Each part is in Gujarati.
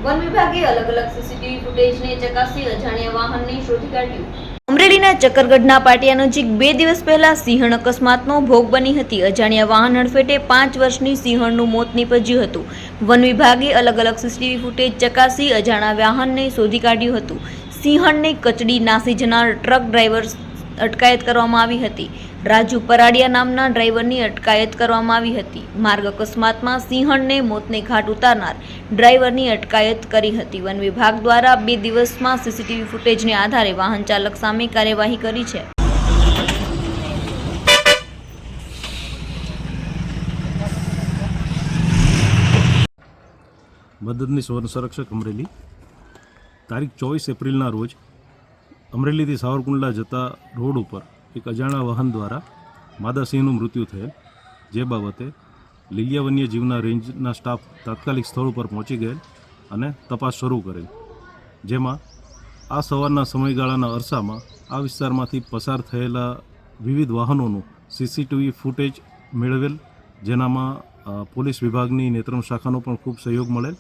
વન વિભાગે અલગ અલગ સીસીટીવી ફૂટેજને ચકાસી અજાણ્યા વાહનને શોધી કાઢ્યું। અમરેલીના ચક્કરગઢના પાટિયા નજીક 2 દિવસ પહેલા સિંહણ અકસ્માતનો ભોગ બની હતી। અજાણ્યા વાહન અડફેટે 5 વર્ષની સિંહણનું મોત નીપજ્યું હતું। વન વિભાગે અલગ અલગ સીસીટીવી ફૂટેજ ચકાસી અજાણ્યા વાહનને શોધી કાઢ્યું હતું। સિંહણને કચડી નાસી જનાર ટ્રક ડ્રાઈવર અટકાયત કરવામાં આવી હતી। રાજુ પરાડિયા નામના ડ્રાઈવરની અટકાયત કરવામાં આવી હતી। માર્ગ અકસ્માતમાં સિંહણને મોતને ઘાટ ઉતારનાર ડ્રાઈવરની અટકાયત કરી હતી। વન વિભાગ દ્વારા 2 દિવસમાં સીસીટીવી ફૂટેજને આધારે વાહન ચાલક સામે કાર્યવાહી કરી છે। મદદનીશ વન સંરક્ષક અમરેલી તારીખ 24 એપ્રિલના રોજ અમરેલીથી સાવરકુંડલા જતા રોડ ઉપર એક અજાણ્યા વાહન દ્વારા માદાસિંહનું મૃત્યુ થયેલ, જે બાબતે લીલિયા વન્યજીવના રેન્જના સ્ટાફ તાત્કાલિક સ્થળ ઉપર પહોંચી ગયેલ અને તપાસ શરૂ કરેલ, જેમાં આ સવારના સમયગાળાના અરસામાં આ વિસ્તારમાંથી પસાર થયેલા વિવિધ વાહનોનું સીસીટીવી ફૂટેજ મેળવેલ, જેનામાં પોલીસ વિભાગની નેત્રમ શાખાનો પણ ખૂબ સહયોગ મળેલ।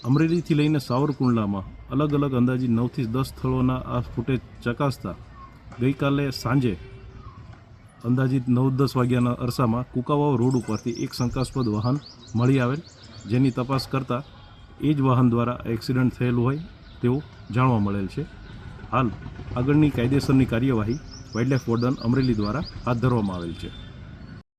અમરેલીથી લઈને સાવરકુંડલામાં અલગ અલગ અંદાજિત 9 થી 10 સ્થળોના આ ફૂટેજ ચકાસતા ગઈકાલે સાંજે અંદાજિત 9-10 વાગ્યાના અરસામાં કુકાવાવ રોડ ઉપરથી એક શંકાસ્પદ વાહન મળી આવેલ, જેની તપાસ કરતાં એ જ વાહન દ્વારા એક્સિડન્ટ થયેલું હોય તેવું જાણવા મળેલ છે। હાલ આગળની કાયદેસરની કાર્યવાહી વાઇલ્ડલાઇફ વોર્ડન અમરેલી દ્વારા હાથ ધરવામાં આવેલ છે।